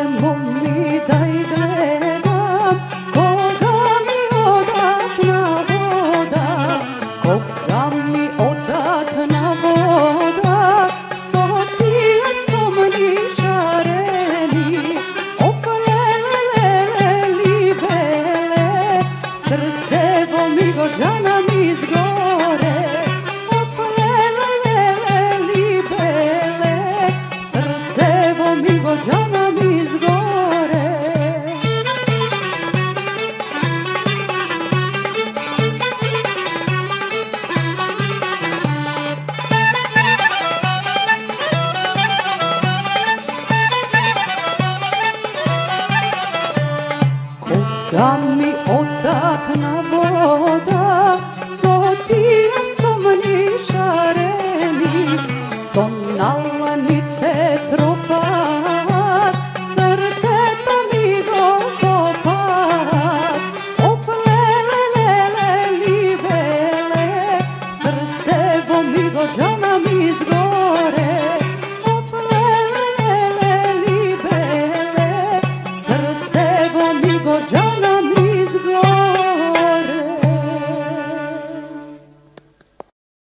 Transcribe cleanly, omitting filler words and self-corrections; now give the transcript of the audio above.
Samo mi daj gledam koga mi odatna voda, koga mi odatna voda, sotija stomni šareni, ofalele libele, srcevo mi gođana mi izgore, ofalele libele, srcevo mi gođana mi izgore. Koga mi odatna voda, sotija stomni šareni, sonalani te tropat, srce to mi go kopat, ofalele libele, srcevo mi gođana mi izgore, ofalele libele, srcevo mi gođana